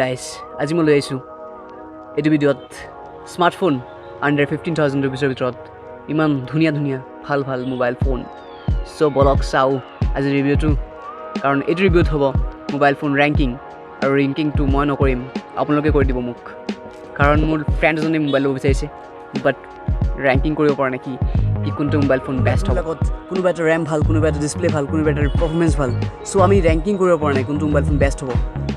Guys, আজি মই লৈ আইছো এটো ভিডিওত স্মাৰ্টফোন আন্ডাৰ 15,000 ৰুপিসৰ ভিতৰত ইমান ধুনিয়া ধুনিয়া ভাল ভাল মোবাইল ফোন সো বলক চাও আজি ৰিভিউটো কাৰণ এটো ৰিভিউত হ'ব মোবাইল ফোন ৰ্যাঙ্কিং আৰু ৰ্যাঙ্কিংটো মই নকৰিম আপোনালোকে কৰি দিব মোক কাৰণ মোৰ ফ্ৰেণ্ড এজনে মোবাইল ল'ব বিচাৰিছে বাট ৰ্যাঙ্কিং কৰিব পৰা নাই কি কোনটো মোবাইল ফোন বেষ্ট হ'ব কোনোবা এটা RAM ভাল কোনোবা এটা ডিসপ্লে ভাল কোনোবা এটা পারফরম্যান্স ভাল সো আমি ৰ্যাঙ্কিং কৰিব পৰা নাই কোনটো মোবাইল ফোন বেষ্ট হ'ব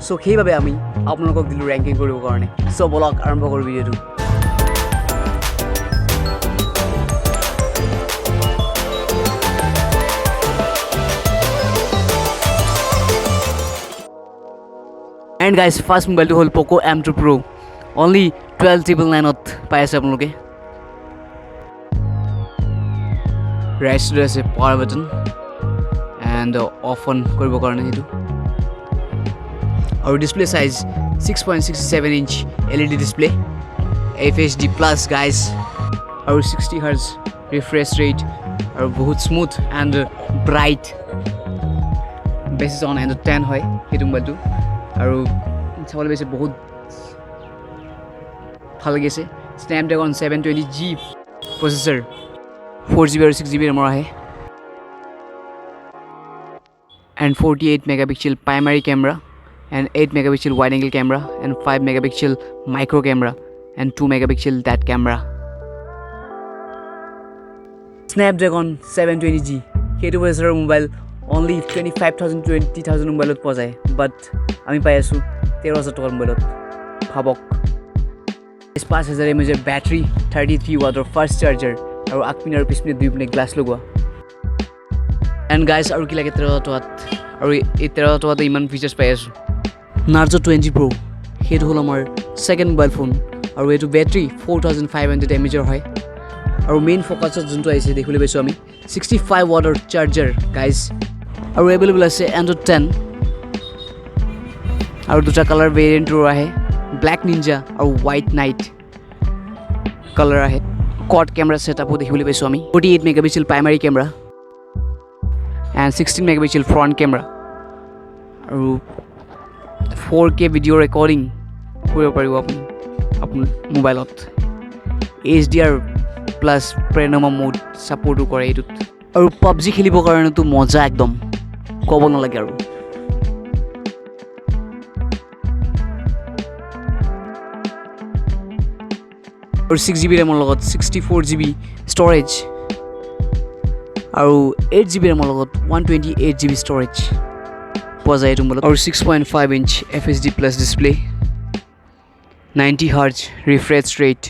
সো সেইভাবে আমি আপোনালোকক দিলো ৰ্যাঙ্কিং কৰিব কাৰণে সো বলক আৰম্ভ কৰো ভিডিওটো And guys, first mobile to hold POCO M2 Pro. Only 12,999 পাই আছে আপোনালোকে right to আছে power button and off on কৰিব কাৰণে হেতু আৰু display size 6.67 inch LED display FHD plus guys আৰু 60 Hz refresh rate আৰু বহুত smooth and bright basis on and 10 হয় হেতু মোবাইলটো আৰু চাবলৈ বেছি বহুত ভাল লাগিছে Snapdragon 720G processor 4GB or 6GB RAM है and 48 megapixel primary camera and 8 megapixel wide angle camera and 5 megapixel micro camera and 2 megapixel that camera Snapdragon 720G সেইটো processor mobile only 25,000 20,000 মোবাইলত পোৱা যায় but আমি পাই আছো 13,000 টকাৰ মোবাইলত ভাবক 5,000 mAh battery 33 watt fast charger আৰু আকপিন আৰু পিছপিনে দুই পিনে গ্লাস লগোৱা এন্ড গাইস আৰু কি লাগে 13,000 টকাত আৰু এই 13,000 টকাত ইমান ফিচাৰ্স পাই আছো Narzo 20 Pro হেতু হল আমাৰ সেকেন্ড মোবাইল ফোন আৰু এটো ব্যাটাৰি 4500 mAh হয় আৰু মেইন ফোকাসত যোনটো আইছে দেখিবলৈ পাইছো আমি 65 watt চাৰ্জাৰ গাইস আৰু अवेलेबल আছে Android 10 আৰু দুটা কালাৰ ভেৰিয়েন্টৰ আহে ব্ল্যাক নিনজা আৰু হোৱাইট নাইট কালাৰ আহে quad camera setup দেখিবলৈ পাইছো আমি 48 megapixel primary camera and 16 megapixel front camera আৰু 4K video recording কৰিব পাৰিব আপুনি মোবাইলত HDR plus panorama mode support কৰে এটোত আৰু PUBG খেলিব কাৰণে তো মজা একদম ক'ব নালাগে আৰু और 6GB RAM লগত 64GB storage আৰু 8GB RAM লগত 128GB storage পোৱা যায় এটো আৰু 6.5 inch FHD plus display 90 Hz refresh rate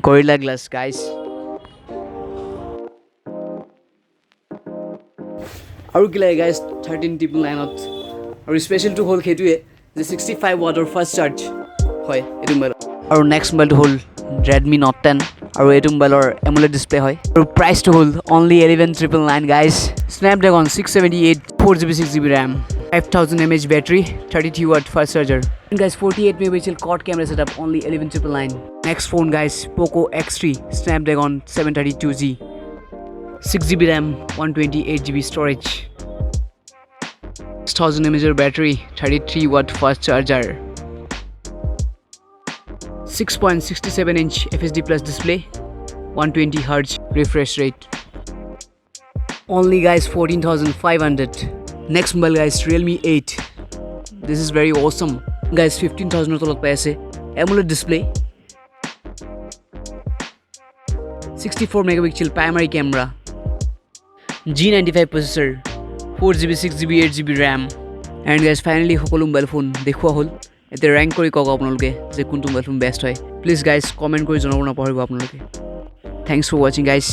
Gorilla Glass guys আৰু কি লাগে guys 13,999 আৰু স্পেশাল টু হল খেতুৱে যে 65 watt ফাস্ট চাৰ্জ হয় এটো মোবাইল আৰু নেক্সট মোবাইলটো হল Redmi Note 10 আৰু এটো মোবাইলৰ AMOLED ডিসপ্লে হয় আৰু প্ৰাইসটো হল only 11,999 guys Snapdragon 678 4GB 6GB RAM 5000 mAh battery 33 watt fast charger and guys 48 megapixel quad camera setup only 11,999 next phone guys POCO X3 Snapdragon 732G 6GB RAM 128GB storage 6000 mAh battery 33 watt fast charger 6.67 inch FHD plus display 120 Hz refresh rate only guys 14,500 next mobile guys Realme 8 this is very awesome guys 15,000 তলত পাই আছে AMOLED display 64 megapixel primary camera G95 processor 4GB 6GB 8GB RAM and guys finally সকলো mobile phone দেখুৱা হল এতে ৰ্যাঙ্ক কৰি কক আপোনালোকে যে কোনটো মোবাইল ফোন বেষ্ট হয় প্লিজ গাইস কমেন্ট কৰি জনাব নাপাহৰিব আপোনালোকে থ্যাঙ্কস ফৰ ওয়াচিং গাইস